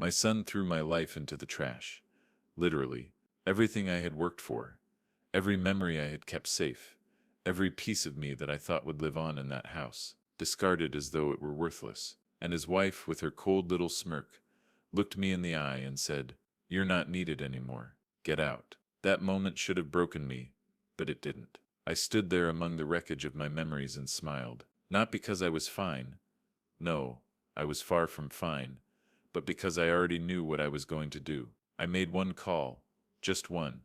My son threw my life into the trash. Literally. Everything I had worked for. Every memory I had kept safe. Every piece of me that I thought would live on in that house. Discarded as though it were worthless. And his wife, with her cold little smirk, looked me in the eye and said, "You're not needed anymore. Get out." That moment should have broken me, but it didn't. I stood there among the wreckage of my memories and smiled. Not because I was fine. No, I was far from fine, but because I already knew what I was going to do. I made one call, just one,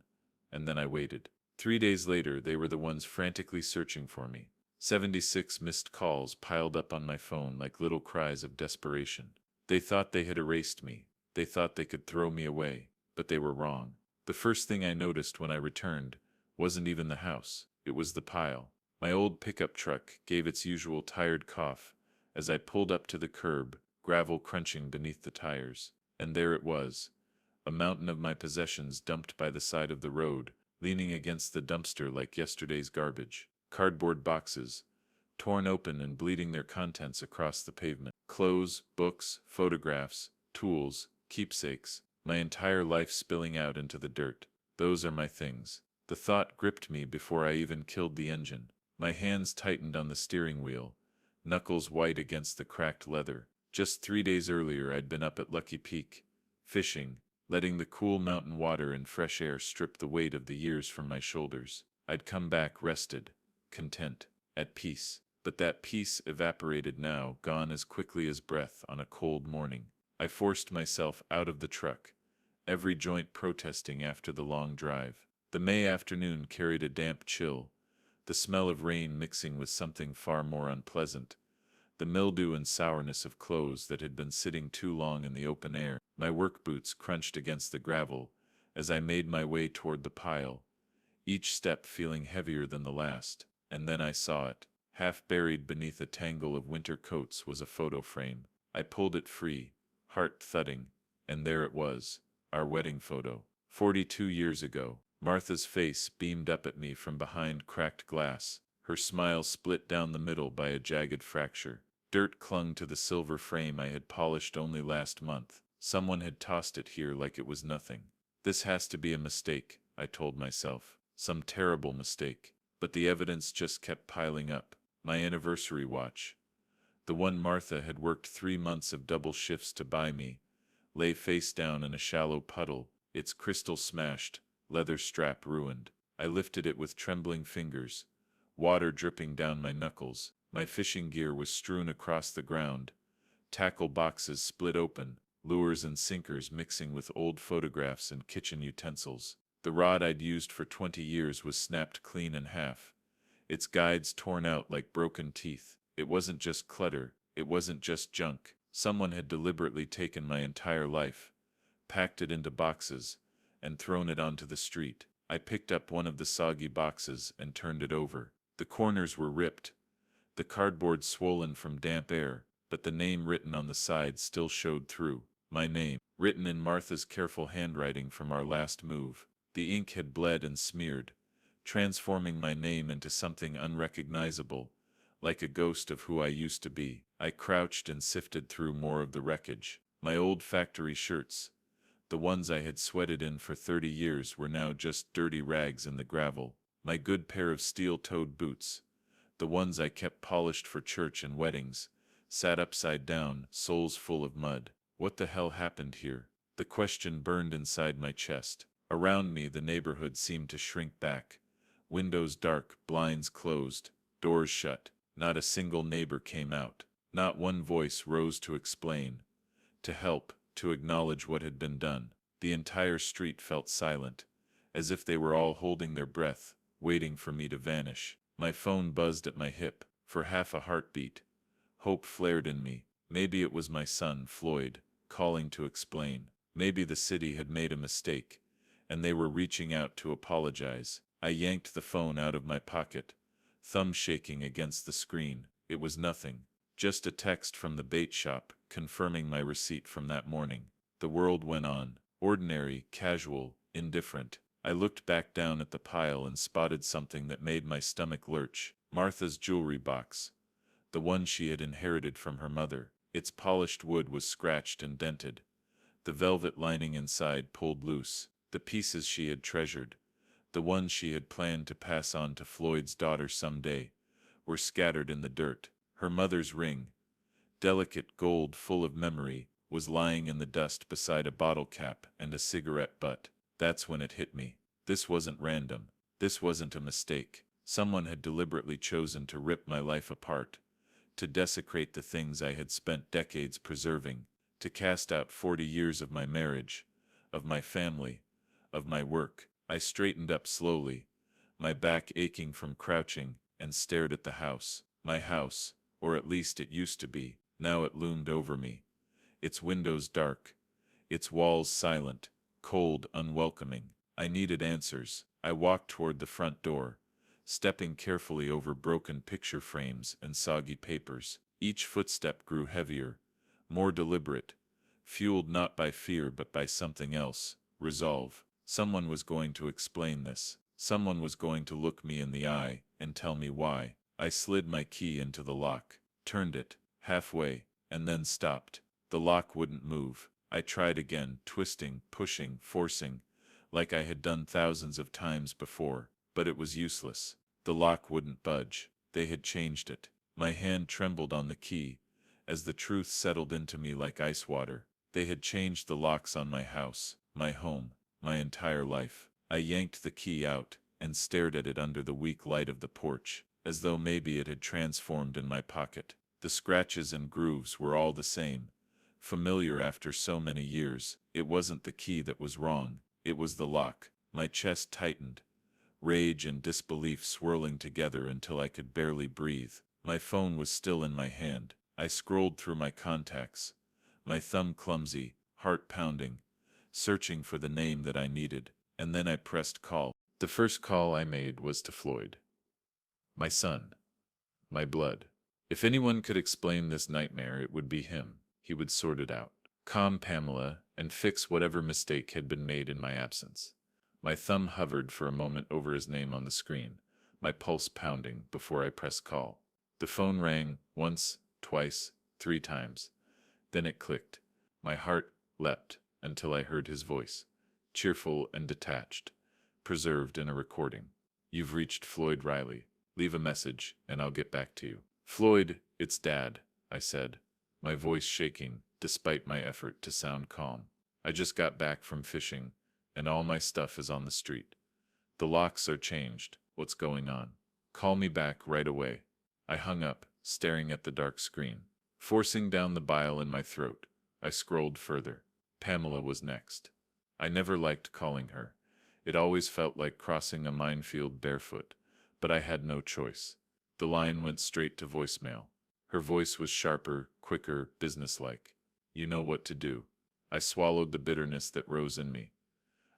and then I waited. 3 days later, they were the ones frantically searching for me. 76 missed calls piled up on my phone like little cries of desperation. They thought they had erased me. They thought they could throw me away, but they were wrong. The first thing I noticed when I returned wasn't even the house. It was the pile. My old pickup truck gave its usual tired cough as I pulled up to the curb, gravel crunching beneath the tires. And there it was, a mountain of my possessions dumped by the side of the road, leaning against the dumpster like yesterday's garbage. Cardboard boxes, torn open and bleeding their contents across the pavement. Clothes, books, photographs, tools, keepsakes, my entire life spilling out into the dirt. Those are my things. The thought gripped me before I even killed the engine. My hands tightened on the steering wheel, knuckles white against the cracked leather. Just 3 days earlier I'd been up at Lucky Peak, fishing, letting the cool mountain water and fresh air strip the weight of the years from my shoulders. I'd come back rested, content, at peace. But that peace evaporated now, gone as quickly as breath on a cold morning. I forced myself out of the truck, every joint protesting after the long drive. The May afternoon carried a damp chill, the smell of rain mixing with something far more unpleasant, the mildew and sourness of clothes that had been sitting too long in the open air. My work boots crunched against the gravel as I made my way toward the pile, each step feeling heavier than the last. And then I saw it. Half buried beneath a tangle of winter coats was a photo frame. I pulled it free, heart thudding, and there it was, our wedding photo. 42 years ago. Martha's face beamed up at me from behind cracked glass, her smile split down the middle by a jagged fracture. Dirt clung to the silver frame I had polished only last month. Someone had tossed it here like it was nothing. This has to be a mistake, I told myself. Some terrible mistake. But the evidence just kept piling up. My anniversary watch, the one Martha had worked 3 months of double shifts to buy me, lay face down in a shallow puddle, its crystal smashed, leather strap ruined. I lifted it with trembling fingers, water dripping down my knuckles. My fishing gear was strewn across the ground, tackle boxes split open, lures and sinkers mixing with old photographs and kitchen utensils. The rod I'd used for 20 years was snapped clean in half, its guides torn out like broken teeth. It wasn't just clutter, it wasn't just junk. Someone had deliberately taken my entire life, packed it into boxes, and thrown it onto the street. I picked up one of the soggy boxes and turned it over. The corners were ripped, the cardboard swollen from damp air, but the name written on the side still showed through. My name, written in Martha's careful handwriting from our last move. The ink had bled and smeared, transforming my name into something unrecognizable, like a ghost of who I used to be. I crouched and sifted through more of the wreckage. My old factory shirts, the ones I had sweated in for 30 years, were now just dirty rags in the gravel. My good pair of steel-toed boots, the ones I kept polished for church and weddings, sat upside down, soles full of mud. What the hell happened here? The question burned inside my chest. Around me the neighborhood seemed to shrink back. Windows dark, blinds closed, doors shut. Not a single neighbor came out. Not one voice rose to explain, to help, to acknowledge what had been done. The entire street felt silent, as if they were all holding their breath, waiting for me to vanish. My phone buzzed at my hip. For half a heartbeat, hope flared in me. Maybe it was my son, Floyd, calling to explain. Maybe the city had made a mistake, and they were reaching out to apologize. I yanked the phone out of my pocket, thumb shaking against the screen. It was nothing. Just a text from the bait shop, confirming my receipt from that morning. The world went on. Ordinary, casual, indifferent. I looked back down at the pile and spotted something that made my stomach lurch. Martha's jewelry box, the one she had inherited from her mother. Its polished wood was scratched and dented, The velvet lining inside pulled loose. The pieces she had treasured, the ones she had planned to pass on to Floyd's daughter someday, were scattered in the dirt. Her mother's ring, delicate gold full of memory, was lying in the dust beside a bottle cap and a cigarette butt. That's when it hit me. This wasn't random. This wasn't a mistake. Someone had deliberately chosen to rip my life apart, to desecrate the things I had spent decades preserving, to cast out 40 years of my marriage, of my family, of my work. I straightened up slowly, my back aching from crouching, and stared at the house. My house, or at least it used to be. Now it loomed over me, its windows dark, its walls silent, cold, unwelcoming. I needed answers. I walked toward the front door, stepping carefully over broken picture frames and soggy papers. Each footstep grew heavier, more deliberate, fueled not by fear but by something else, resolve. Someone was going to explain this. Someone was going to look me in the eye and tell me why. I slid my key into the lock, turned it, halfway, and then stopped. The lock wouldn't move. I tried again, twisting, pushing, forcing, like I had done thousands of times before, but it was useless. The lock wouldn't budge. They had changed it. My hand trembled on the key, as the truth settled into me like ice water. They had changed the locks on my house, my home, my entire life. I yanked the key out, and stared at it under the weak light of the porch, as though maybe it had transformed in my pocket. The scratches and grooves were all the same, familiar after so many years. It wasn't the key that was wrong, it was the lock. My chest tightened, rage and disbelief swirling together until I could barely breathe. My phone was still in my hand. I scrolled through my contacts, my thumb clumsy, heart pounding, searching for the name that I needed, and then I pressed call. The first call I made was to Floyd. My son. My blood. If anyone could explain this nightmare, it would be him. He would sort it out, calm Pamela, and fix whatever mistake had been made in my absence. My thumb hovered for a moment over his name on the screen, my pulse pounding before I pressed call. The phone rang once, twice, 3 times. Then it clicked. My heart leapt until I heard his voice, cheerful and detached, preserved in a recording. You've reached Floyd Riley. Leave a message, and I'll get back to you. Floyd, it's Dad, I said, my voice shaking despite my effort to sound calm. I just got back from fishing, and all my stuff is on the street. The locks are changed. What's going on? Call me back right away. I hung up, staring at the dark screen. Forcing down the bile in my throat, I scrolled further. Pamela was next. I never liked calling her. It always felt like crossing a minefield barefoot, but I had no choice. The line went straight to voicemail. Her voice was sharper, quicker, businesslike. You know what to do. I swallowed the bitterness that rose in me.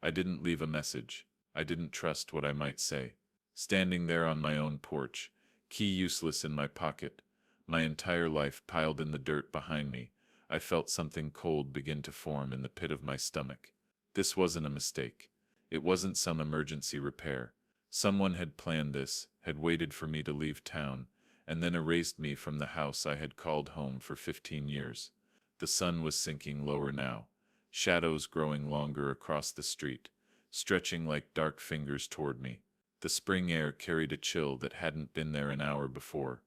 I didn't leave a message. I didn't trust what I might say. Standing there on my own porch, key useless in my pocket, my entire life piled in the dirt behind me, I felt something cold begin to form in the pit of my stomach. This wasn't a mistake. It wasn't some emergency repair. Someone had planned this, had waited for me to leave town, and then erased me from the house I had called home for 15 years. The sun was sinking lower now, shadows growing longer across the street, stretching like dark fingers toward me. The spring air carried a chill that hadn't been there an hour before,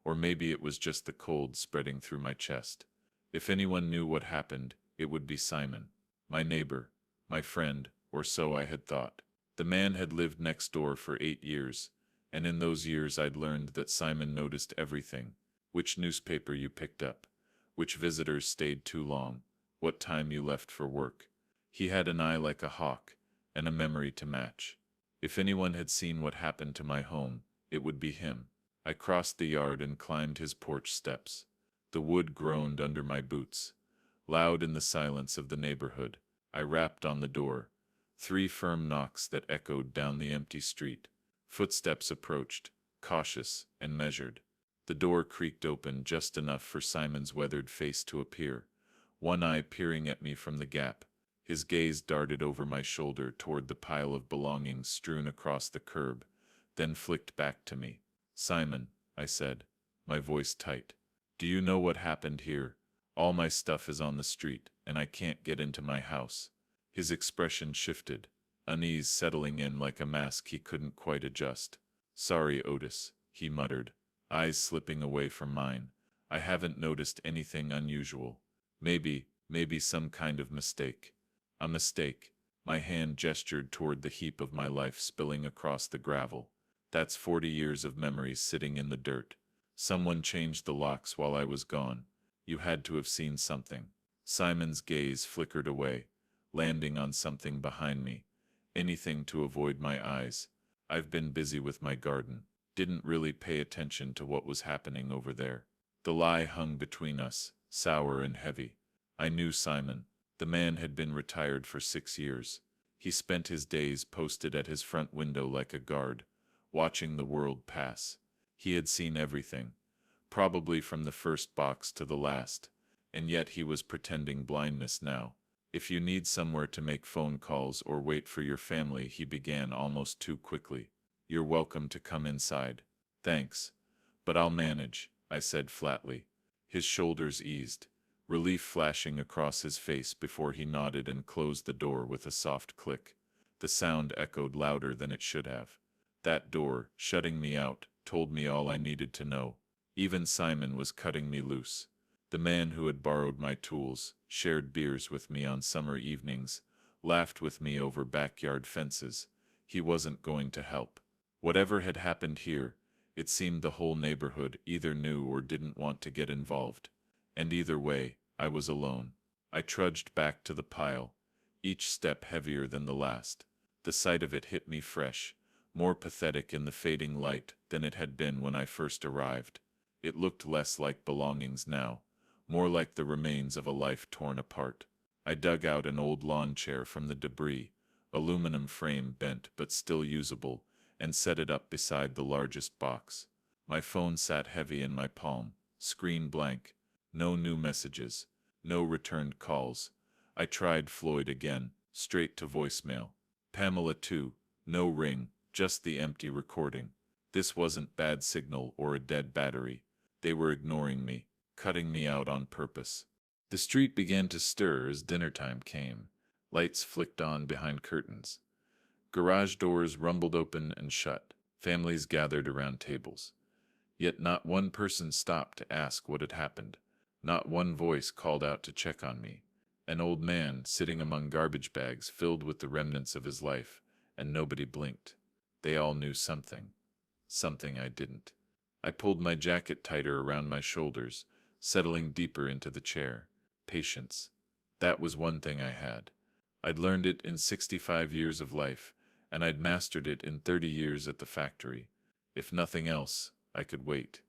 or maybe it was just the cold spreading through my chest. If anyone knew what happened, it would be Simon, my neighbor, my friend, or so I had thought. The man had lived next door for 8 years, and in those years I'd learned that Simon noticed everything: which newspaper you picked up, which visitors stayed too long, what time you left for work. He had an eye like a hawk, and a memory to match. If anyone had seen what happened to my home, it would be him. I crossed the yard and climbed his porch steps. The wood groaned under my boots, loud in the silence of the neighborhood. I rapped on the door. 3 firm knocks that echoed down the empty street. Footsteps approached, cautious and measured. The door creaked open just enough for Simon's weathered face to appear, one eye peering at me from the gap. His gaze darted over my shoulder toward the pile of belongings strewn across the curb, then flicked back to me. Simon, I said, my voice tight. Do you know what happened here? All my stuff is on the street, and I can't get into my house. His expression shifted, unease settling in like a mask he couldn't quite adjust. Sorry, Otis, he muttered, eyes slipping away from mine. I haven't noticed anything unusual. Maybe some kind of mistake. A mistake. My hand gestured toward the heap of my life spilling across the gravel. That's 40 years of memories sitting in the dirt. Someone changed the locks while I was gone. You had to have seen something. Simon's gaze flickered away, landing on something behind me. Anything to avoid my eyes. I've been busy with my garden. Didn't really pay attention to what was happening over there. The lie hung between us, sour and heavy. I knew Simon. The man had been retired for 6 years. He spent his days posted at his front window like a guard, watching the world pass. He had seen everything, probably from the first box to the last, and yet he was pretending blindness now. If you need somewhere to make phone calls or wait for your family, he began almost too quickly. You're welcome to come inside. Thanks. But I'll manage, I said flatly. His shoulders eased, relief flashing across his face before he nodded and closed the door with a soft click. The sound echoed louder than it should have. That door, shutting me out, told me all I needed to know. Even Simon was cutting me loose. The man who had borrowed my tools, shared beers with me on summer evenings, laughed with me over backyard fences. He wasn't going to help. Whatever had happened here, it seemed the whole neighborhood either knew or didn't want to get involved. And either way, I was alone. I trudged back to the pile, each step heavier than the last. The sight of it hit me fresh, more pathetic in the fading light than it had been when I first arrived. It looked less like belongings now, more like the remains of a life torn apart. I dug out an old lawn chair from the debris, aluminum frame bent but still usable, and set it up beside the largest box. My phone sat heavy in my palm, screen blank. No new messages, no returned calls. I tried Floyd again, straight to voicemail. Pamela too, no ring, just the empty recording. This wasn't bad signal or a dead battery. They were ignoring me, cutting me out on purpose. The street began to stir as dinner time came. Lights flicked on behind curtains. Garage doors rumbled open and shut. Families gathered around tables. Yet not one person stopped to ask what had happened. Not one voice called out to check on me. An old man sitting among garbage bags filled with the remnants of his life, and nobody blinked. They all knew something. Something I didn't. I pulled my jacket tighter around my shoulders, settling deeper into the chair. Patience. That was one thing I had. I'd learned it in 65 years of life, and I'd mastered it in 30 years at the factory. If nothing else, I could wait.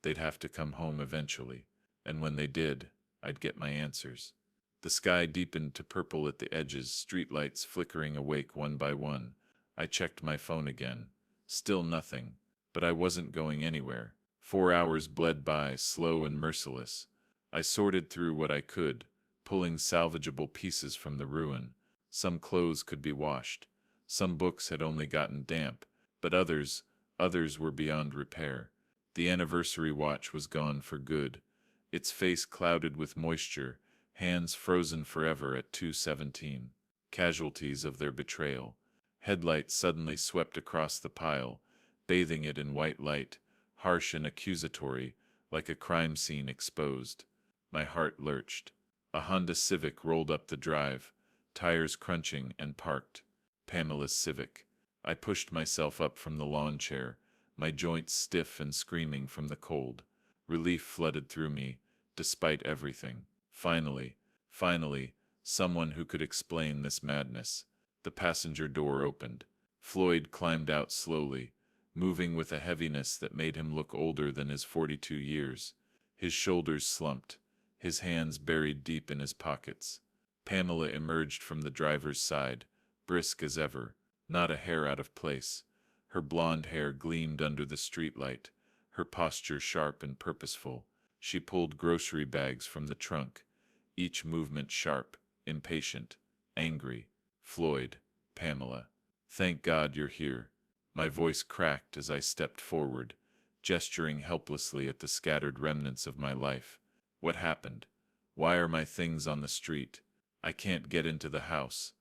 They'd have to come home eventually, and when they did, I'd get my answers. The sky deepened to purple at the edges, streetlights flickering awake one by one. I checked my phone again. Still nothing, but I wasn't going anywhere. 4 hours bled by, slow and merciless. I sorted through what I could, pulling salvageable pieces from the ruin. Some clothes could be washed. Some books had only gotten damp, but others were beyond repair. The anniversary watch was gone for good, its face clouded with moisture, hands frozen forever at 2:17. Casualties of their betrayal. Headlights suddenly swept across the pile, bathing it in white light, harsh and accusatory, like a crime scene exposed. My heart lurched. A Honda Civic rolled up the drive, tires crunching, and parked. Pamela's Civic. I pushed myself up from the lawn chair, my joints stiff and screaming from the cold. Relief flooded through me, despite everything. Finally, someone who could explain this madness. The passenger door opened. Floyd climbed out slowly, moving with a heaviness that made him look older than his 42 years. His shoulders slumped, his hands buried deep in his pockets. Pamela emerged from the driver's side, brisk as ever, not a hair out of place. Her blonde hair gleamed under the streetlight, her posture sharp and purposeful. She pulled grocery bags from the trunk, each movement sharp, impatient, angry. Floyd, Pamela. Thank God you're here. My voice cracked as I stepped forward, gesturing helplessly at the scattered remnants of my life. What happened? Why are my things on the street? I can't get into the house.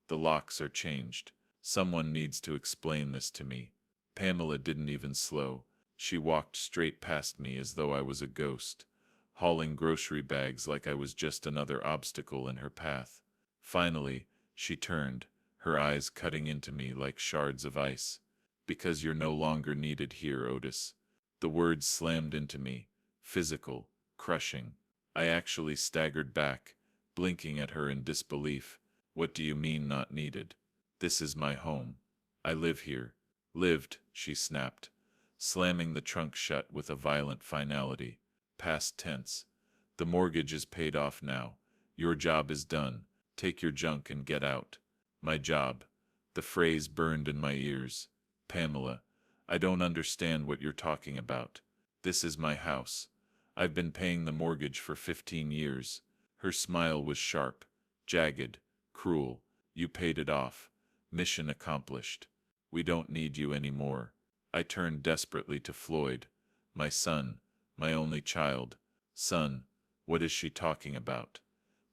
The locks are changed. Someone needs to explain this to me. Pamela didn't even slow. She walked straight past me as though I was a ghost, hauling grocery bags like I was just another obstacle in her path. Finally, she turned, her eyes cutting into me like shards of ice. Because you're no longer needed here, Otis. The words slammed into me, physical, crushing. I actually staggered back, blinking at her in disbelief. What do you mean not needed? This is my home. I live here. Lived, she snapped, slamming the trunk shut with a violent finality. Past tense. The mortgage is paid off now. Your job is done. Take your junk and get out. My job. The phrase burned in my ears. Pamela, I don't understand what you're talking about. This is my house. I've been paying the mortgage for 15 years. Her smile was sharp, jagged, cruel. You paid it off. Mission accomplished. We don't need you anymore. I turned desperately to Floyd. My son, my only child. Son, what is she talking about?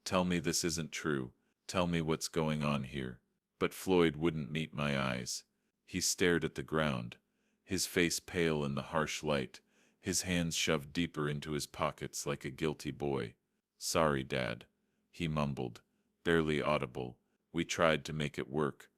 Tell me this isn't true. Tell me what's going on here. But Floyd wouldn't meet my eyes. He stared at the ground, his face pale in the harsh light, his hands shoved deeper into his pockets like a guilty boy. Sorry, Dad, he mumbled, barely audible. We tried to make it work.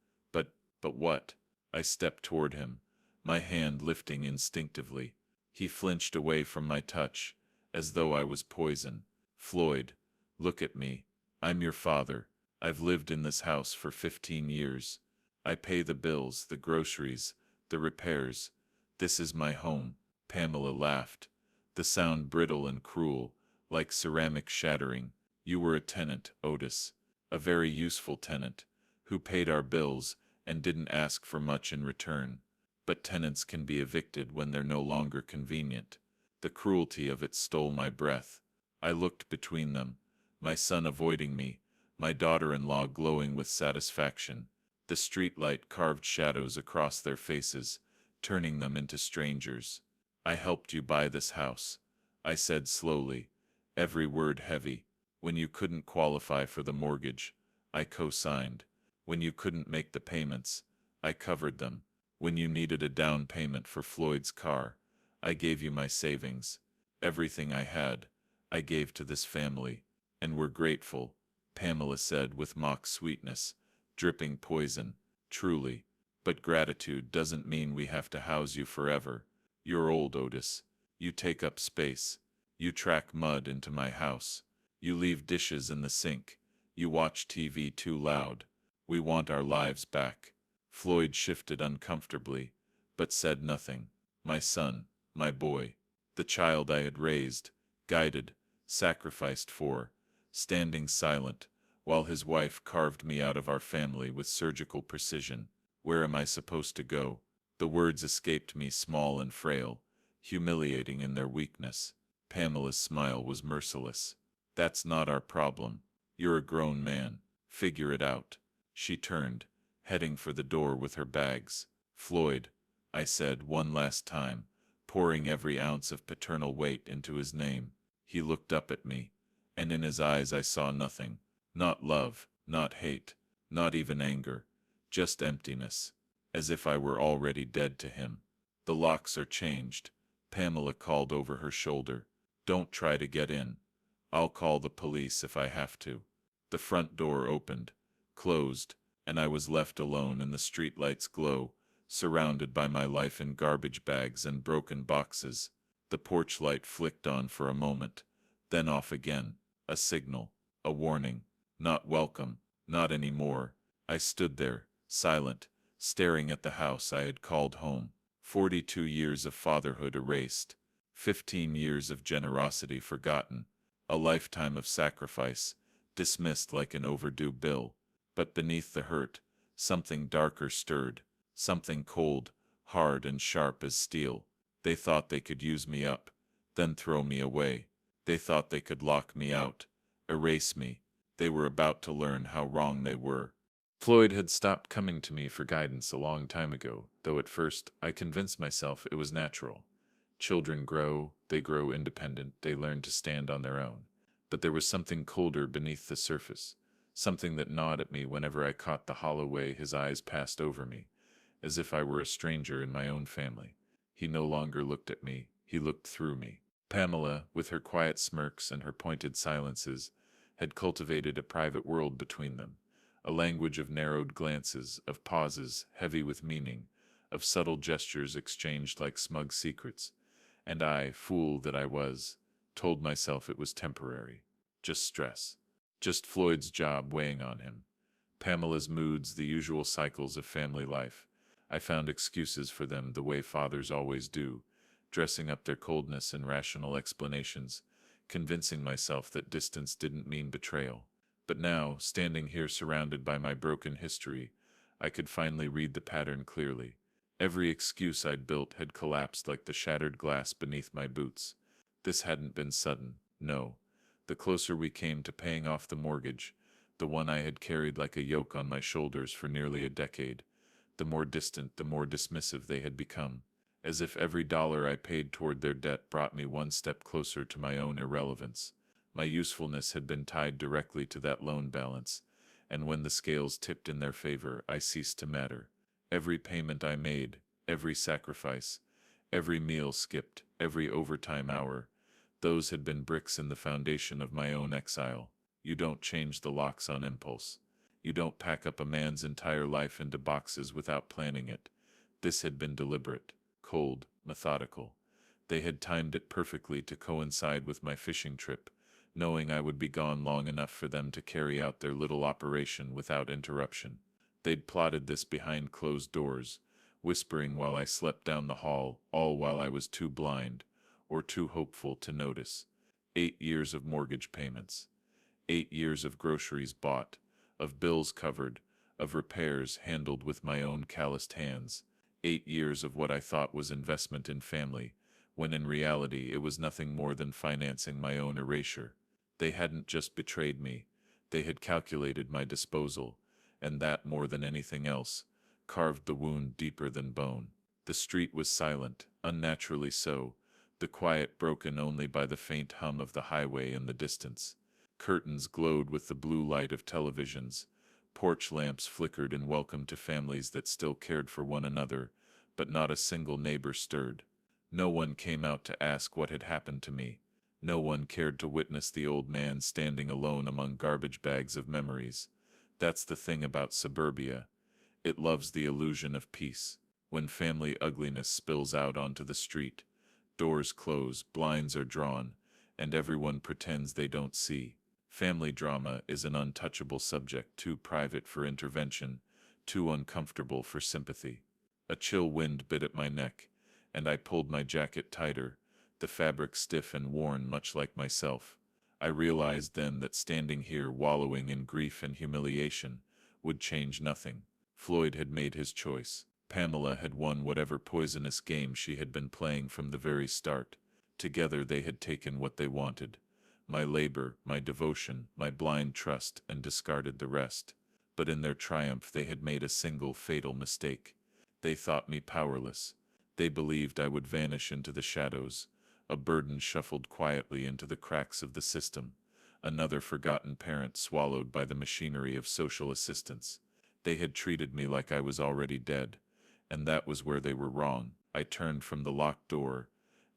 But what? I stepped toward him, my hand lifting instinctively. He flinched away from my touch, as though I was poison. Floyd, look at me. I'm your father. I've lived in this house for 15 years. I pay the bills, the groceries, the repairs. This is my home. Pamela laughed, the sound brittle and cruel, like ceramic shattering. You were a tenant, Otis, a very useful tenant, who paid our bills and didn't ask for much in return. But tenants can be evicted when they're no longer convenient. The cruelty of it stole my breath. I looked between them, my son avoiding me, my daughter-in-law glowing with satisfaction. The streetlight carved shadows across their faces, turning them into strangers. I helped you buy this house, I said slowly, every word heavy. When you couldn't qualify for the mortgage, I co-signed. When you couldn't make the payments, I covered them. When you needed a down payment for Floyd's car, I gave you my savings. Everything I had, I gave to this family. And we're grateful, Pamela said with mock sweetness, dripping poison. Truly. But gratitude doesn't mean we have to house you forever. You're old, Otis. You take up space. You track mud into my house. You leave dishes in the sink. You watch TV too loud. We want our lives back. Floyd shifted uncomfortably, but said nothing. My son, my boy, the child I had raised, guided, sacrificed for, standing silent, while his wife carved me out of our family with surgical precision. Where am I supposed to go? The words escaped me small and frail, humiliating in their weakness. Pamela's smile was merciless. That's not our problem. You're a grown man. Figure it out. She turned, heading for the door with her bags. Floyd, I said one last time, pouring every ounce of paternal weight into his name. He looked up at me, and in his eyes I saw nothing. Not love, not hate, not even anger. Just emptiness, as if I were already dead to him. The locks are changed, Pamela called over her shoulder. Don't try to get in. I'll call the police if I have to. The front door opened, closed, and I was left alone in the streetlight's glow, surrounded by my life in garbage bags and broken boxes. The porch light flicked on for a moment, then off again. A signal, a warning. Not welcome, not anymore. I stood there, silent, staring at the house I had called home. 42 years of fatherhood erased, 15 years of generosity forgotten, a lifetime of sacrifice, dismissed like an overdue bill. But beneath the hurt, something darker stirred, something cold, hard and sharp as steel. They thought they could use me up, then throw me away. They thought they could lock me out, erase me. They were about to learn how wrong they were. Floyd had stopped coming to me for guidance a long time ago, though at first I convinced myself it was natural. Children grow, they grow independent, they learn to stand on their own. But there was something colder beneath the surface, something that gnawed at me whenever I caught the hollow way his eyes passed over me, as if I were a stranger in my own family. He no longer looked at me, he looked through me. Pamela, with her quiet smirks and her pointed silences, had cultivated a private world between them, a language of narrowed glances, of pauses heavy with meaning, of subtle gestures exchanged like smug secrets. And I, fool that I was, told myself it was temporary. Just stress. Just Floyd's job weighing on him. Pamela's moods, the usual cycles of family life. I found excuses for them the way fathers always do, dressing up their coldness in rational explanations, convincing myself that distance didn't mean betrayal. But now, standing here surrounded by my broken history, I could finally read the pattern clearly. Every excuse I'd built had collapsed like the shattered glass beneath my boots. This hadn't been sudden, no. The closer we came to paying off the mortgage, the one I had carried like a yoke on my shoulders for nearly a decade, the more distant, the more dismissive they had become, as if every dollar I paid toward their debt brought me one step closer to my own irrelevance. My usefulness had been tied directly to that loan balance, and when the scales tipped in their favor, I ceased to matter. Every payment I made, every sacrifice, every meal skipped, every overtime hour, those had been bricks in the foundation of my own exile. You don't change the locks on impulse. You don't pack up a man's entire life into boxes without planning it. This had been deliberate, cold, methodical. They had timed it perfectly to coincide with my fishing trip, knowing I would be gone long enough for them to carry out their little operation without interruption. They'd plotted this behind closed doors, whispering while I slept down the hall, all while I was too blind, or too hopeful to notice. 8 years of mortgage payments. 8 years of groceries bought, of bills covered, of repairs handled with my own calloused hands. 8 years of what I thought was investment in family, when in reality it was nothing more than financing my own erasure. They hadn't just betrayed me, they had calculated my disposal, and that more than anything else, carved the wound deeper than bone. The street was silent, unnaturally so, the quiet broken only by the faint hum of the highway in the distance. Curtains glowed with the blue light of televisions. Porch lamps flickered in welcome to families that still cared for one another, but not a single neighbor stirred. No one came out to ask what had happened to me. No one cared to witness the old man standing alone among garbage bags of memories. That's the thing about suburbia. It loves the illusion of peace. When family ugliness spills out onto the street, doors close, blinds are drawn, and everyone pretends they don't see. Family drama is an untouchable subject, too private for intervention, too uncomfortable for sympathy. A chill wind bit at my neck, and I pulled my jacket tighter, the fabric stiff and worn much like myself. I realized then that standing here wallowing in grief and humiliation would change nothing. Floyd had made his choice. Pamela had won whatever poisonous game she had been playing from the very start. Together they had taken what they wanted. My labor, my devotion, my blind trust, and discarded the rest. But in their triumph they had made a single fatal mistake. They thought me powerless. They believed I would vanish into the shadows, a burden shuffled quietly into the cracks of the system, another forgotten parent swallowed by the machinery of social assistance. They had treated me like I was already dead, and that was where they were wrong. I turned from the locked door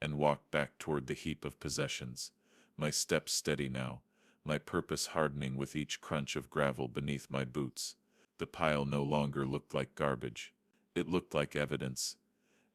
and walked back toward the heap of possessions, my steps steady now, my purpose hardening with each crunch of gravel beneath my boots. The pile no longer looked like garbage. It looked like evidence,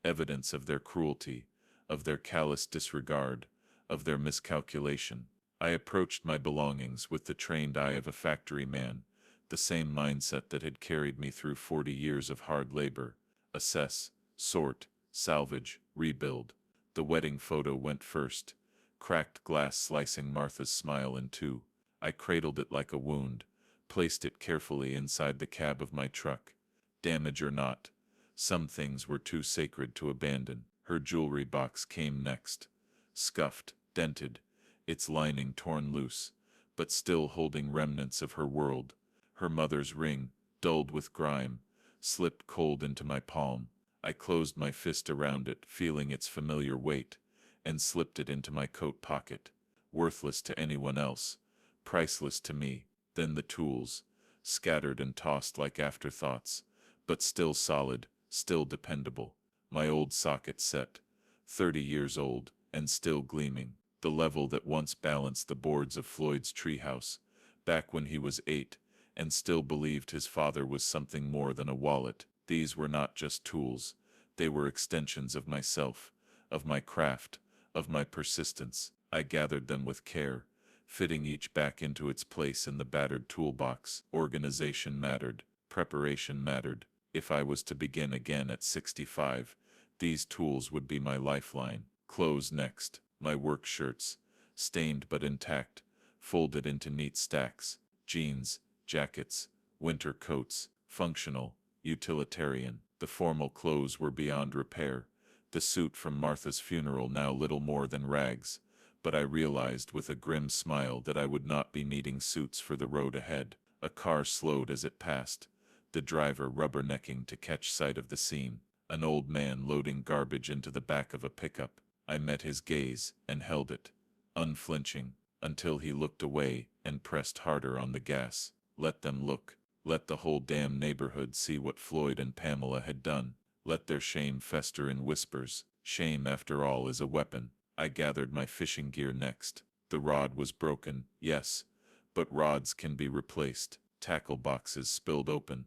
evidence of their cruelty, of their callous disregard, of their miscalculation. I approached my belongings with the trained eye of a factory man, the same mindset that had carried me through 40 years of hard labor. Assess, sort, salvage, rebuild. The wedding photo went first, cracked glass slicing Martha's smile in two. I cradled it like a wound, placed it carefully inside the cab of my truck. Damage or not, some things were too sacred to abandon. Her jewelry box came next, scuffed, dented, its lining torn loose, but still holding remnants of her world. Her mother's ring, dulled with grime, slipped cold into my palm. I closed my fist around it, feeling its familiar weight, and slipped it into my coat pocket. worthless to anyone else, priceless to me. Then the tools, scattered and tossed like afterthoughts, but still solid, still dependable. My old socket set, 30 years old, and still gleaming. The level that once balanced the boards of Floyd's treehouse, back when he was 8, and still believed his father was something more than a wallet. These were not just tools, they were extensions of myself, of my craft, of my persistence. I gathered them with care, fitting each back into its place in the battered toolbox. Organization mattered, preparation mattered. If I was to begin again at 65, these tools would be my lifeline. Clothes next, my work shirts, stained but intact, folded into neat stacks. Jeans, jackets, winter coats, functional, utilitarian. The formal clothes were beyond repair. The suit from Martha's funeral now little more than rags, but I realized with a grim smile that I would not be needing suits for the road ahead. A car slowed as it passed, the driver rubbernecking to catch sight of the scene. An old man loading garbage into the back of a pickup. I met his gaze and held it, unflinching, until he looked away and pressed harder on the gas. Let them look. Let the whole damn neighborhood see what Floyd and Pamela had done. Let their shame fester in whispers. Shame, after all, is a weapon. I gathered my fishing gear next. The rod was broken, yes, but rods can be replaced. Tackle boxes spilled open,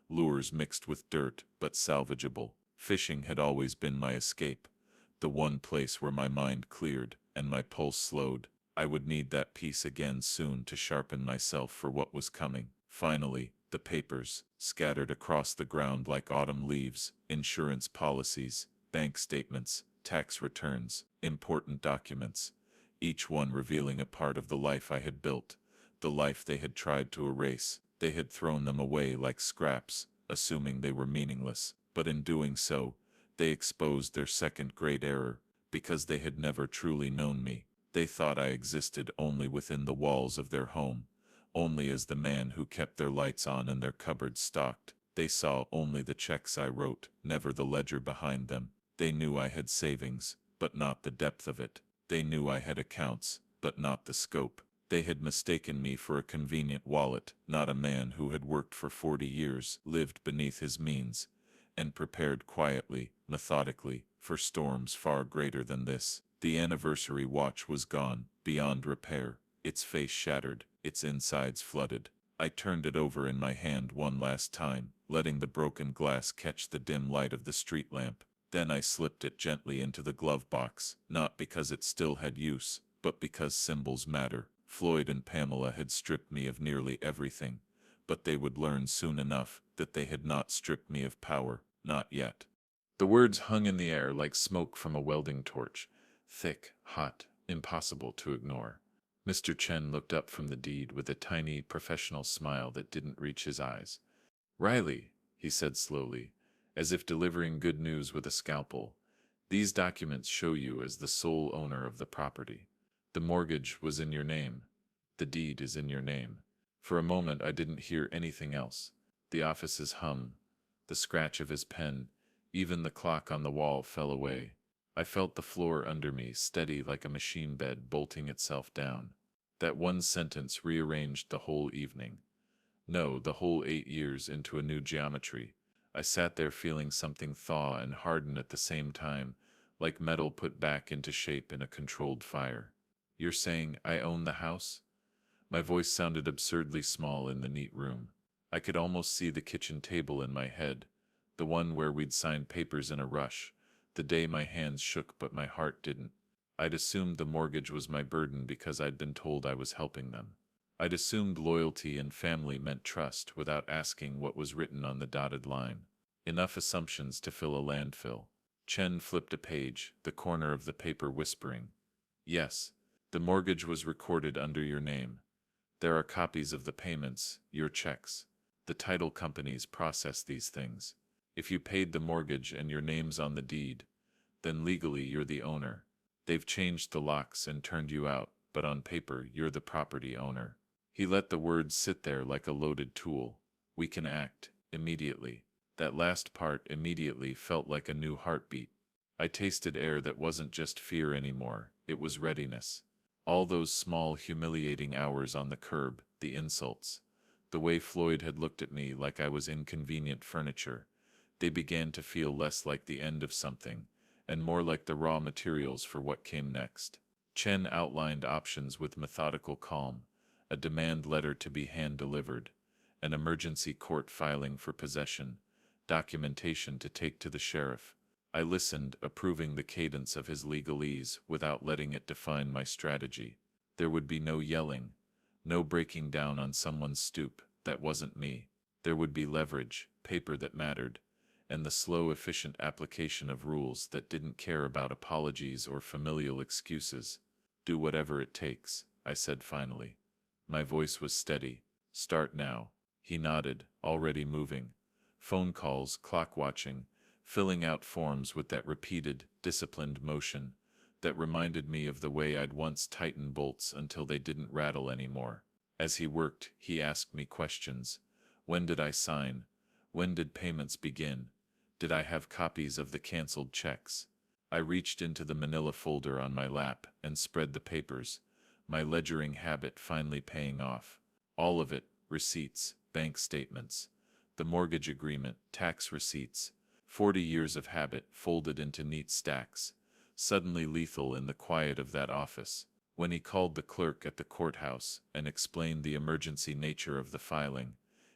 lures mixed with dirt, but salvageable. Fishing had always been my escape, the one place where my mind cleared and my pulse slowed. I would need that piece again soon to sharpen myself for what was coming. Finally, the papers, scattered across the ground like autumn leaves, insurance policies, bank statements, tax returns, important documents, each one revealing a part of the life I had built, the life they had tried to erase. They had thrown them away like scraps, assuming they were meaningless, but in doing so, they exposed their second great error, because they had never truly known me. They thought I existed only within the walls of their home, only as the man who kept their lights on and their cupboards stocked. They saw only the checks I wrote, never the ledger behind them. They knew I had savings, but not the depth of it. They knew I had accounts, but not the scope. They had mistaken me for a convenient wallet, not a man who had worked for 40 years, lived beneath his means, and prepared quietly, methodically, for storms far greater than this. The anniversary watch was gone, beyond repair, its face shattered, its insides flooded. I turned it over in my hand one last time, letting the broken glass catch the dim light of the street lamp. Then I slipped it gently into the glove box, not because it still had use, but because symbols matter. Floyd and Pamela had stripped me of nearly everything, but they would learn soon enough that they had not stripped me of power, not yet. The words hung in the air like smoke from a welding torch, thick, hot, impossible to ignore. Mr. Chen looked up from the deed with a tiny, professional smile that didn't reach his eyes. "Riley," he said slowly, as if delivering good news with a scalpel, "these documents show you as the sole owner of the property. The mortgage was in your name. The deed is in your name." For a moment I didn't hear anything else. The office's hum, the scratch of his pen, even the clock on the wall fell away. I felt the floor under me, steady like a machine bed bolting itself down. That one sentence rearranged the whole evening. No, the whole 8 years into a new geometry. I sat there feeling something thaw and harden at the same time, like metal put back into shape in a controlled fire. "You're saying I own the house?" My voice sounded absurdly small in the neat room. I could almost see the kitchen table in my head, the one where we'd signed papers in a rush, the day my hands shook but my heart didn't. I'd assumed the mortgage was my burden because I'd been told I was helping them. I'd assumed loyalty and family meant trust without asking what was written on the dotted line. Enough assumptions to fill a landfill. Chen flipped a page, the corner of the paper whispering, "Yes, the mortgage was recorded under your name. There are copies of the payments, your checks. The title companies process these things. If you paid the mortgage and your name's on the deed, then legally you're the owner. They've changed the locks and turned you out, but on paper you're the property owner." He let the words sit there like a loaded tool. "We can act, immediately." That last part, immediately, felt like a new heartbeat. I tasted air that wasn't just fear anymore, it was readiness. All those small, humiliating hours on the curb, the insults, the way Floyd had looked at me like I was inconvenient furniture, they began to feel less like the end of something, and more like the raw materials for what came next. Chen outlined options with methodical calm: a demand letter to be hand-delivered, an emergency court filing for possession, documentation to take to the sheriff. I listened, approving the cadence of his legalese without letting it define my strategy. There would be no yelling, no breaking down on someone's stoop. That wasn't me. There would be leverage, paper that mattered, and the slow, efficient application of rules that didn't care about apologies or familial excuses. Do whatever it takes, I said finally. My voice was steady. Start now. He nodded, already moving. Phone calls, clock watching, filling out forms with that repeated, disciplined motion that reminded me of the way I'd once tightened bolts until they didn't rattle anymore. As he worked, he asked me questions. When did I sign? When did payments begin? Did I have copies of the canceled checks? I reached into the manila folder on my lap and spread the papers, my ledgering habit finally paying off. All of it: receipts, bank statements, the mortgage agreement, tax receipts, 40 years of habit folded into neat stacks, suddenly lethal in the quiet of that office. When he called the clerk at the courthouse and explained the emergency nature of the filing,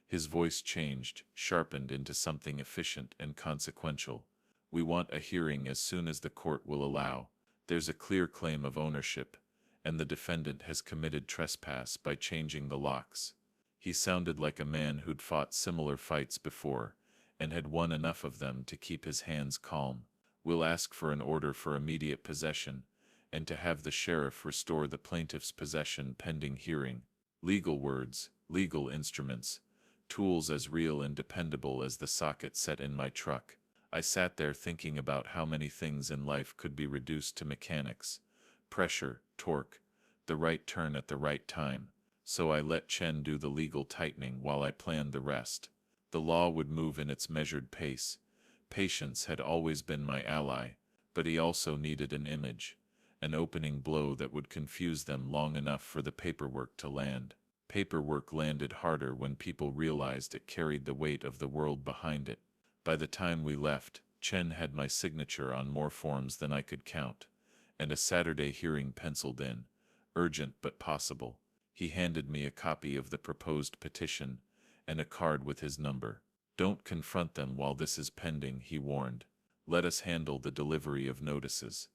his voice changed, sharpened into something efficient and consequential. We want a hearing as soon as the court will allow. There's a clear claim of ownership, and the defendant has committed trespass by changing the locks. He sounded like a man who'd fought similar fights before, and had won enough of them to keep his hands calm. We'll ask for an order for immediate possession, and to have the sheriff restore the plaintiff's possession pending hearing. Legal words, legal instruments, tools as real and dependable as the socket set in my truck. I sat there thinking about how many things in life could be reduced to mechanics: pressure, torque, the right turn at the right time. So I let Chen do the legal tightening while I planned the rest. The law would move in its measured pace. Patience had always been my ally, but he also needed an image, an opening blow that would confuse them long enough for the paperwork to land. Paperwork landed harder when people realized it carried the weight of the world behind it. By the time we left, Chen had my signature on more forms than I could count, and a Saturday hearing penciled in, urgent but possible. He handed me a copy of the proposed petition and a card with his number. Don't confront them while this is pending, he warned. Let us handle the delivery of notices.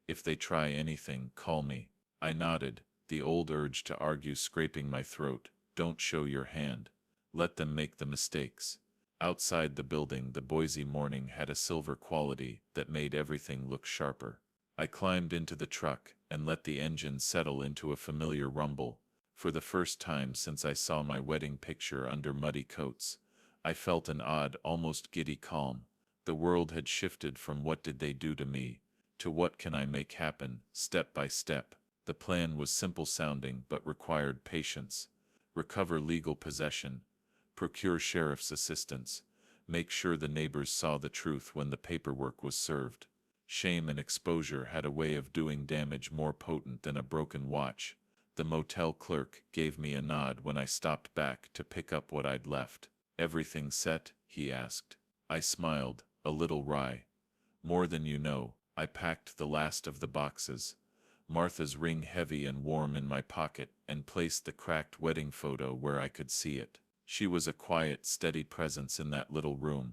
If they try anything, call me. I nodded, the old urge to argue scraping my throat. Don't show your hand. Let them make the mistakes. Outside the building, the Boise morning had a silver quality that made everything look sharper. I climbed into the truck and let the engine settle into a familiar rumble. For the first time since I saw my wedding picture under muddy coats, I felt an odd, almost giddy calm. The world had shifted from what did they do to me to what can I make happen, step by step. The plan was simple sounding but required patience. Recover legal possession, procure sheriff's assistance, make sure the neighbors saw the truth when the paperwork was served. Shame and exposure had a way of doing damage more potent than a broken watch. The motel clerk gave me a nod when I stopped back to pick up what I'd left. Everything set? He asked. I smiled, a little wry. More than you know. I packed the last of the boxes, Martha's ring heavy and warm in my pocket, and placed the cracked wedding photo where I could see it. She was a quiet, steady presence in that little room,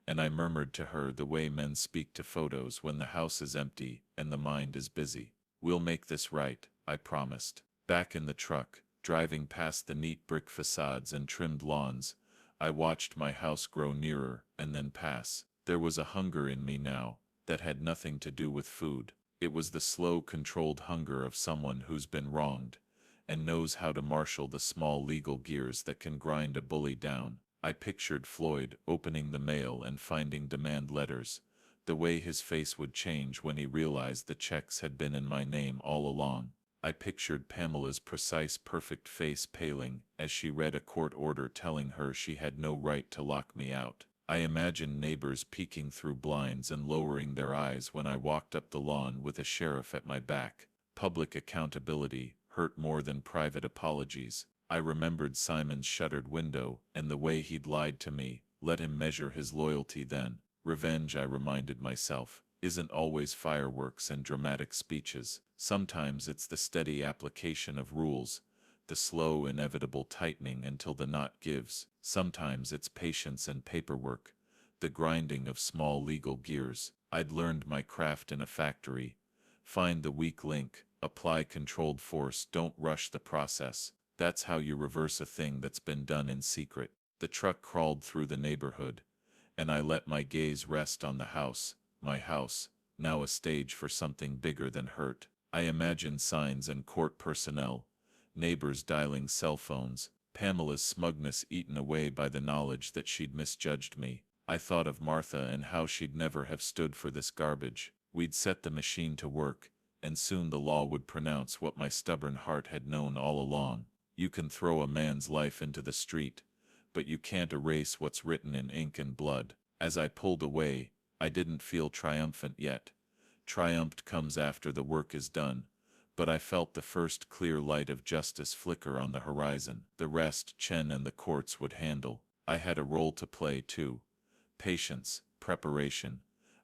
and I murmured to her the way men speak to photos when the house is empty and the mind is busy. We'll make this right, I promised. Back in the truck, driving past the neat brick facades and trimmed lawns, I watched my house grow nearer and then pass. There was a hunger in me now that had nothing to do with food. It was the slow, controlled hunger of someone who's been wronged and knows how to marshal the small legal gears that can grind a bully down. I pictured Floyd opening the mail and finding demand letters, the way his face would change when he realized the checks had been in my name all along. I pictured Pamela's precise, perfect face paling as she read a court order telling her she had no right to lock me out. I imagined neighbors peeking through blinds and lowering their eyes when I walked up the lawn with a sheriff at my back. public accountability hurt more than private apologies. I remembered Simon's shuttered window and the way he'd lied to me. Let him measure his loyalty then. Revenge, I reminded myself, isn't always fireworks and dramatic speeches. Sometimes it's the steady application of rules, the slow, inevitable tightening until the knot gives. Sometimes it's patience and paperwork, the grinding of small legal gears. I'd learned my craft in a factory. Find the weak link, apply controlled force, don't rush the process. That's how you reverse a thing that's been done in secret. The truck crawled through the neighborhood, and I let my gaze rest on the house, my house, now a stage for something bigger than hurt. I imagined signs and court personnel, neighbors dialing cell phones, Pamela's smugness eaten away by the knowledge that she'd misjudged me. I thought of Martha and how she'd never have stood for this garbage. We'd set the machine to work, and soon the law would pronounce what my stubborn heart had known all along. You can throw a man's life into the street, but you can't erase what's written in ink and blood. As I pulled away, I didn't feel triumphant yet. Triumph comes after the work is done, but I felt the first clear light of justice flicker on the horizon. The rest Chen and the courts would handle. I had a role to play too. Patience, preparation,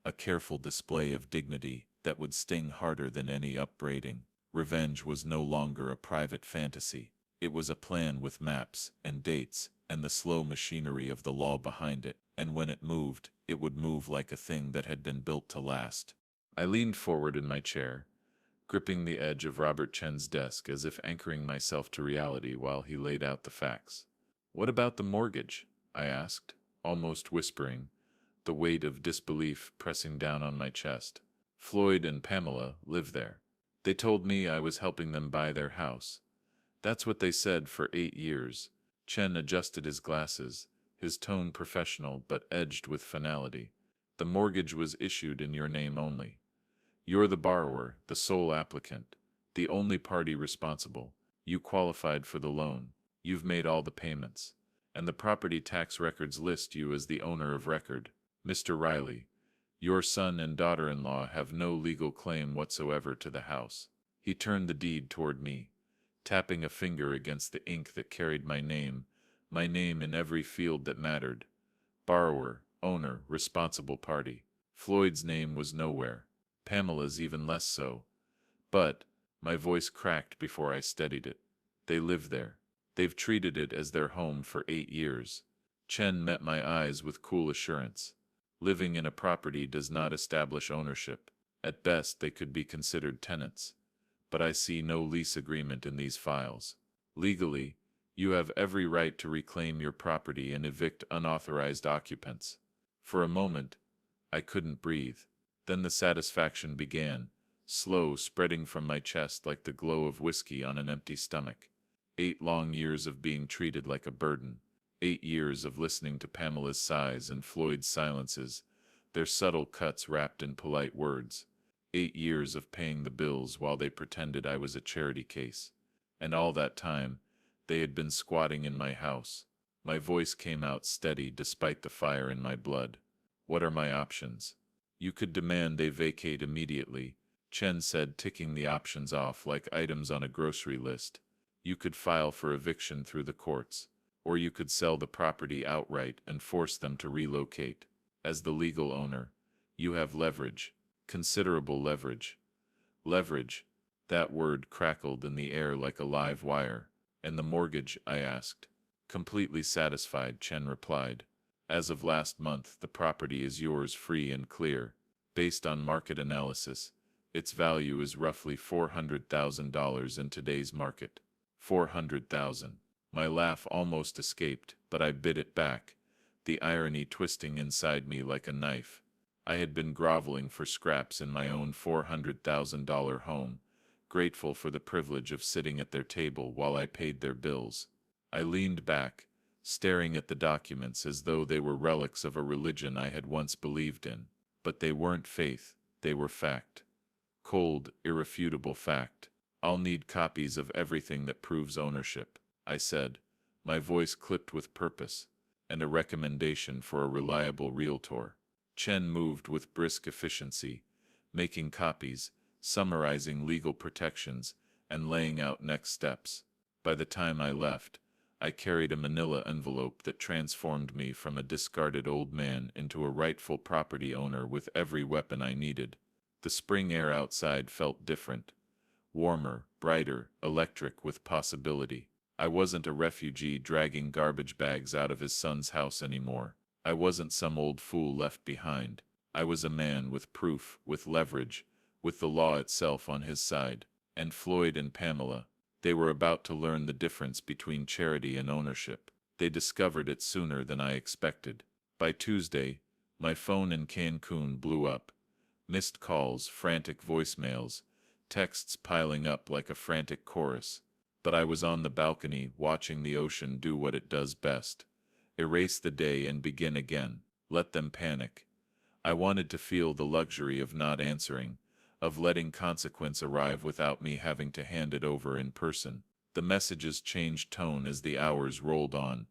a careful display of dignity that would sting harder than any upbraiding. Revenge was no longer a private fantasy. It was a plan with maps and dates and the slow machinery of the law behind it, and when it moved, it would move like a thing that had been built to last. I leaned forward in my chair, gripping the edge of Robert Chen's desk as if anchoring myself to reality while he laid out the facts. "What about the mortgage?" I asked, almost whispering, the weight of disbelief pressing down on my chest. "Floyd and Pamela live there. They told me I was helping them buy their house. That's what they said for 8 years. Chen adjusted his glasses, his tone professional but edged with finality. "The mortgage was issued in your name only. You're the borrower, the sole applicant, the only party responsible. You qualified for the loan. You've made all the payments. And the property tax records list you as the owner of record. Mr. Riley, your son and daughter-in-law have no legal claim whatsoever to the house." He turned the deed toward me, tapping a finger against the ink that carried my name in every field that mattered. Borrower, owner, responsible party. Floyd's name was nowhere. Pamela's even less so. But, my voice cracked before I steadied it, they live there. They've treated it as their home for 8 years. Chen met my eyes with cool assurance. Living in a property does not establish ownership. At best, they could be considered tenants. But I see no lease agreement in these files. Legally, you have every right to reclaim your property and evict unauthorized occupants. For a moment, I couldn't breathe. Then the satisfaction began, slow, spreading from my chest like the glow of whiskey on an empty stomach. 8 long years of being treated like a burden. 8 years of listening to Pamela's sighs and Floyd's silences, their subtle cuts wrapped in polite words. 8 years of paying the bills while they pretended I was a charity case. And all that time, they had been squatting in my house. My voice came out steady despite the fire in my blood. "What are my options?" "You could demand they vacate immediately," Chen said, ticking the options off like items on a grocery list. "You could file for eviction through the courts, or you could sell the property outright and force them to relocate. As the legal owner, you have leverage, considerable leverage." Leverage, that word crackled in the air like a live wire. "And the mortgage?" I asked. "Completely satisfied," Chen replied. "As of last month, the property is yours free and clear. Based on market analysis, its value is roughly $400,000 in today's market." 400,000. My laugh almost escaped, but I bit it back, the irony twisting inside me like a knife. I had been groveling for scraps in my own $400,000 home, grateful for the privilege of sitting at their table while I paid their bills. I leaned back, staring at the documents as though they were relics of a religion I had once believed in. But they weren't faith, they were fact. Cold, irrefutable fact. "I'll need copies of everything that proves ownership," I said, my voice clipped with purpose, "and a recommendation for a reliable realtor." Chen moved with brisk efficiency, making copies, summarizing legal protections, and laying out next steps. By the time I left, I carried a manila envelope that transformed me from a discarded old man into a rightful property owner with every weapon I needed. The spring air outside felt different, warmer, brighter, electric with possibility. I wasn't a refugee dragging garbage bags out of his son's house anymore. I wasn't some old fool left behind. I was a man with proof, with leverage, with the law itself on his side. And Floyd and Pamela, they were about to learn the difference between charity and ownership. They discovered it sooner than I expected. By Tuesday, my phone in Cancun blew up. Missed calls, frantic voicemails, texts piling up like a frantic chorus. But I was on the balcony watching the ocean do what it does best. Erase the day and begin again. Let them panic. I wanted to feel the luxury of not answering, of letting consequence arrive without me having to hand it over in person. The messages changed tone as the hours rolled on,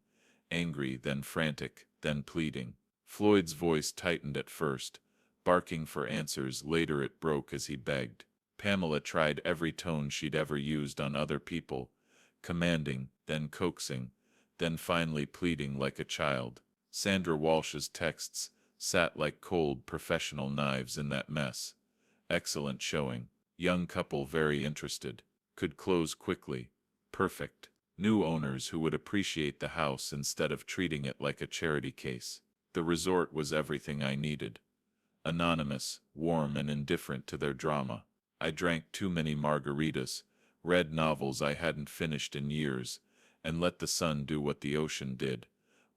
angry, then frantic, then pleading. Floyd's voice tightened at first, barking for answers. Later it broke as he begged. Pamela tried every tone she'd ever used on other people, commanding, then coaxing, then finally pleading like a child. Sandra Walsh's texts sat like cold professional knives in that mess. Excellent showing. Young couple very interested. Could close quickly. Perfect. New owners who would appreciate the house instead of treating it like a charity case. The resort was everything I needed. Anonymous, warm and indifferent to their drama. I drank too many margaritas, read novels I hadn't finished in years, and let the sun do what the ocean did,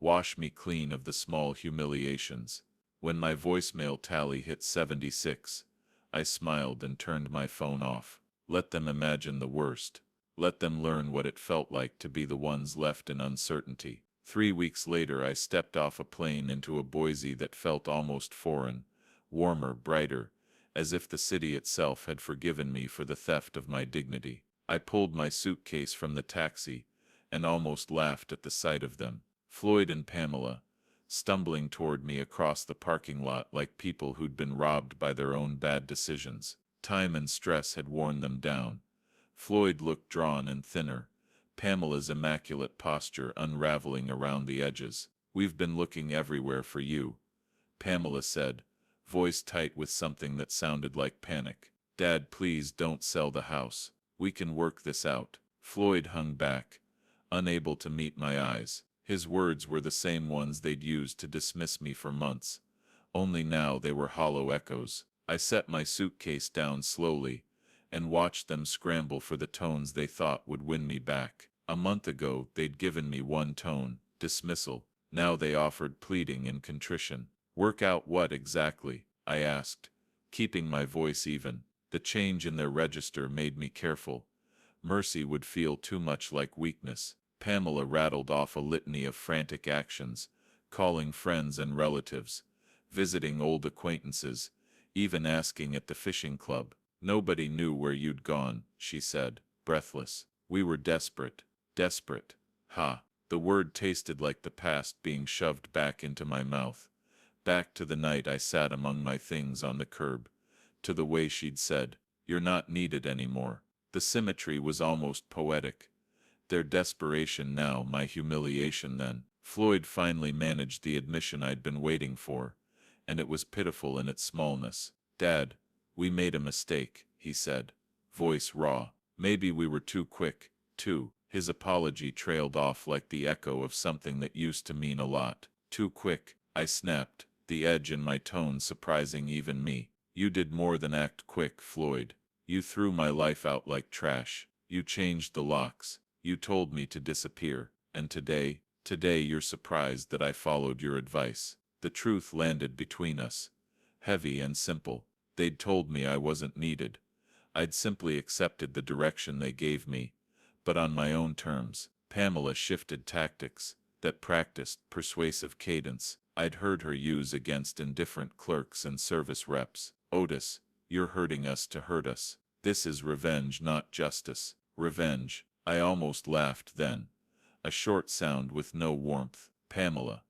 wash me clean of the small humiliations. When my voicemail tally hit 76, I smiled and turned my phone off. Let them imagine the worst. Let them learn what it felt like to be the ones left in uncertainty. 3 weeks later I stepped off a plane into a Boise that felt almost foreign, warmer, brighter, as if the city itself had forgiven me for the theft of my dignity. I pulled my suitcase from the taxi and almost laughed at the sight of them. Floyd and Pamela, stumbling toward me across the parking lot like people who'd been robbed by their own bad decisions. Time and stress had worn them down. Floyd looked drawn and thinner, Pamela's immaculate posture unraveling around the edges. "We've been looking everywhere for you," Pamela said, voice tight with something that sounded like panic. "Dad, please don't sell the house. We can work this out." Floyd hung back, unable to meet my eyes. His words were the same ones they'd used to dismiss me for months, only now they were hollow echoes. I set my suitcase down slowly and watched them scramble for the tones they thought would win me back. A month ago they'd given me one tone, dismissal. Now they offered pleading and contrition. "Work out what exactly?" I asked, keeping my voice even. The change in their register made me careful. Mercy would feel too much like weakness. Pamela rattled off a litany of frantic actions, calling friends and relatives, visiting old acquaintances, even asking at the fishing club. "Nobody knew where you'd gone," she said, breathless. "We were desperate. Desperate." Ha! The word tasted like the past being shoved back into my mouth. Back to the night I sat among my things on the curb. To the way she'd said, "You're not needed anymore." The symmetry was almost poetic. Their desperation now, my humiliation then. Floyd finally managed the admission I'd been waiting for, and it was pitiful in its smallness. "Dad, we made a mistake," he said, voice raw. "Maybe we were too quick, too." His apology trailed off like the echo of something that used to mean a lot. "Too quick," I snapped, the edge in my tone surprising even me. "You did more than act quick, Floyd. You threw my life out like trash. You changed the locks. You told me to disappear. And today you're surprised that I followed your advice." The truth landed between us, heavy and simple. They'd told me I wasn't needed. I'd simply accepted the direction they gave me, but on my own terms. Pamela shifted tactics, that practiced persuasive cadence I'd heard her use against indifferent clerks and service reps. "Otis, you're hurting us to hurt us. This is revenge, not justice." Revenge. I almost laughed then. A short sound with no warmth. "Pamela,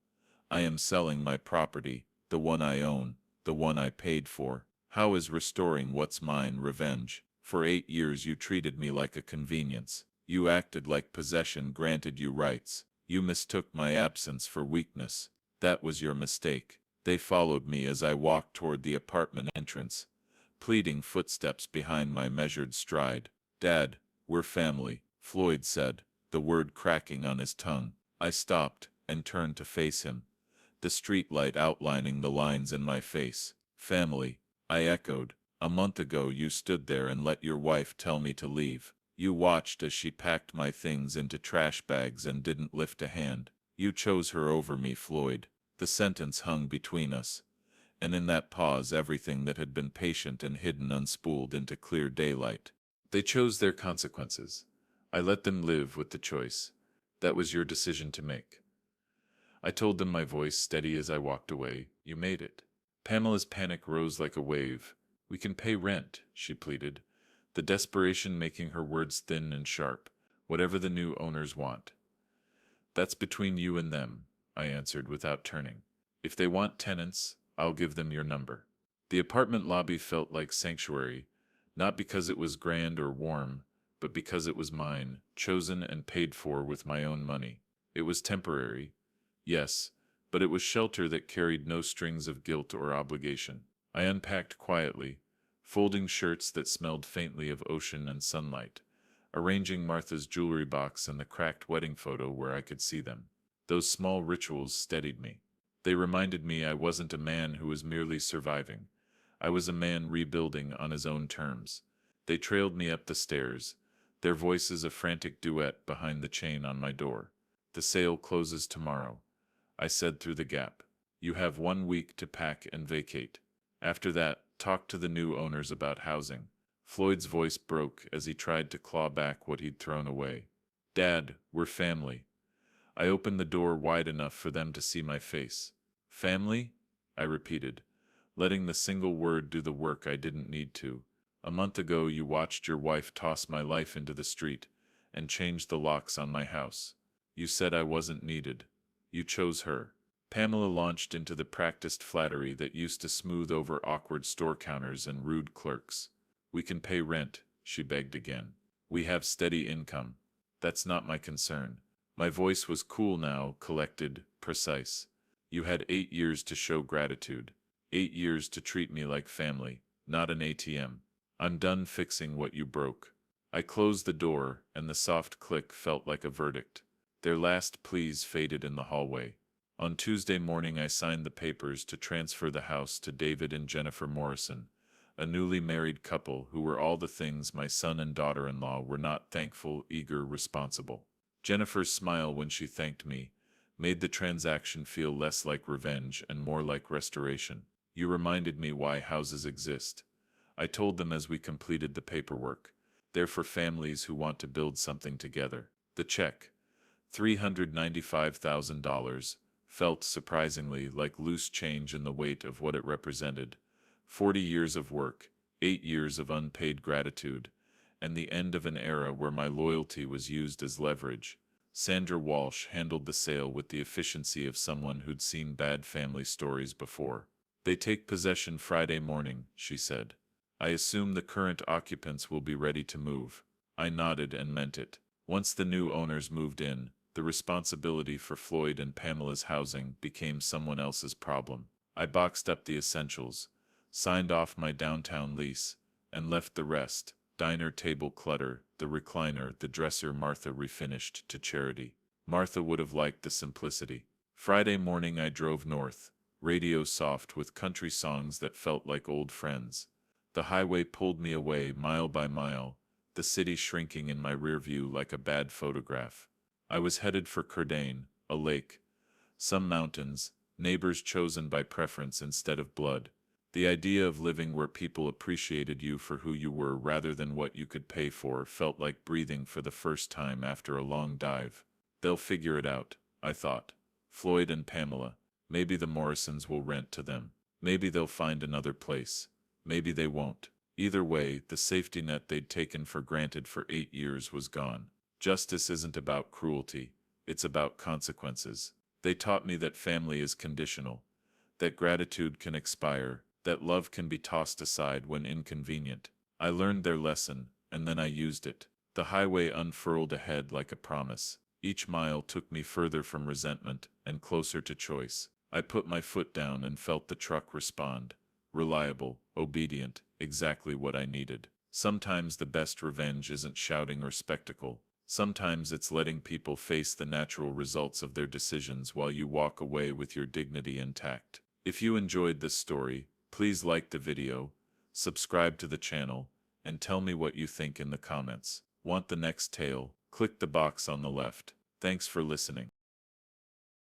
I am selling my property, the one I own, the one I paid for." How is restoring what's mine revenge? For 8 years you treated me like a convenience. You acted like possession granted you rights. You mistook my absence for weakness. That was your mistake. They followed me as I walked toward the apartment entrance, pleading footsteps behind my measured stride. Dad, we're family, Floyd said, the word cracking on his tongue. I stopped and turned to face him, the streetlight outlining the lines in my face. Family, I echoed. A month ago you stood there and let your wife tell me to leave. You watched as she packed my things into trash bags and didn't lift a hand. You chose her over me, Floyd. The sentence hung between us, and in that pause everything that had been patient and hidden unspooled into clear daylight. They chose their consequences. I let them live with the choice. That was your decision to make. I told them, my voice steady as I walked away. You made it. Pamela's panic rose like a wave. We can pay rent, she pleaded, the desperation making her words thin and sharp. Whatever the new owners want. That's between you and them, I answered without turning. If they want tenants, I'll give them your number. The apartment lobby felt like sanctuary, not because it was grand or warm, but because it was mine, chosen and paid for with my own money. It was temporary, yes, but it was shelter that carried no strings of guilt or obligation. I unpacked quietly, folding shirts that smelled faintly of ocean and sunlight, arranging Martha's jewelry box and the cracked wedding photo where I could see them. Those small rituals steadied me. They reminded me I wasn't a man who was merely surviving. I was a man rebuilding on his own terms. They trailed me up the stairs, their voices a frantic duet behind the chain on my door. The sale closes tomorrow, I said through the gap. You have 1 week to pack and vacate. After that, talk to the new owners about housing. Floyd's voice broke as he tried to claw back what he'd thrown away. Dad, we're family. I opened the door wide enough for them to see my face. Family? I repeated, letting the single word do the work I didn't need to. A month ago you watched your wife toss my life into the street and change the locks on my house. You said I wasn't needed. You chose her. Pamela launched into the practiced flattery that used to smooth over awkward store counters and rude clerks. We can pay rent, she begged again. We have steady income. That's not my concern. My voice was cool now, collected, precise. You had 8 years to show gratitude. 8 years to treat me like family, not an ATM. I'm done fixing what you broke. I closed the door, and the soft click felt like a verdict. Their last pleas faded in the hallway. On Tuesday morning I signed the papers to transfer the house to David and Jennifer Morrison, a newly married couple who were all the things my son and daughter-in-law were not: thankful, eager, responsible. Jennifer's smile when she thanked me made the transaction feel less like revenge and more like restoration. You reminded me why houses exist, I told them as we completed the paperwork. They're for families who want to build something together. The check, $395,000, felt surprisingly like loose change in the weight of what it represented. 40 years of work, 8 years of unpaid gratitude, and the end of an era where my loyalty was used as leverage. Sandra Walsh handled the sale with the efficiency of someone who'd seen bad family stories before. They take possession Friday morning, she said. I assume the current occupants will be ready to move. I nodded and meant it. Once the new owners moved in, the responsibility for Floyd and Pamela's housing became someone else's problem. I boxed up the essentials, signed off my downtown lease, and left the rest: diner table clutter, the recliner, the dresser Martha refinished, to charity. Martha would have liked the simplicity. Friday morning I drove north, radio soft with country songs that felt like old friends. The highway pulled me away mile by mile, the city shrinking in my rear view like a bad photograph. I was headed for Curdane, a lake, some mountains, neighbors chosen by preference instead of blood. The idea of living where people appreciated you for who you were rather than what you could pay for felt like breathing for the first time after a long dive. They'll figure it out, I thought. Floyd and Pamela. Maybe the Morrisons will rent to them. Maybe they'll find another place. Maybe they won't. Either way, the safety net they'd taken for granted for 8 years was gone. Justice isn't about cruelty. It's about consequences. They taught me that family is conditional, that gratitude can expire, that love can be tossed aside when inconvenient. I learned their lesson, and then I used it. The highway unfurled ahead like a promise. Each mile took me further from resentment and closer to choice. I put my foot down and felt the truck respond. Reliable, obedient, exactly what I needed. Sometimes the best revenge isn't shouting or spectacle. Sometimes it's letting people face the natural results of their decisions while you walk away with your dignity intact. If you enjoyed this story, please like the video, subscribe to the channel, and tell me what you think in the comments. Want the next tale? Click the box on the left. Thanks for listening.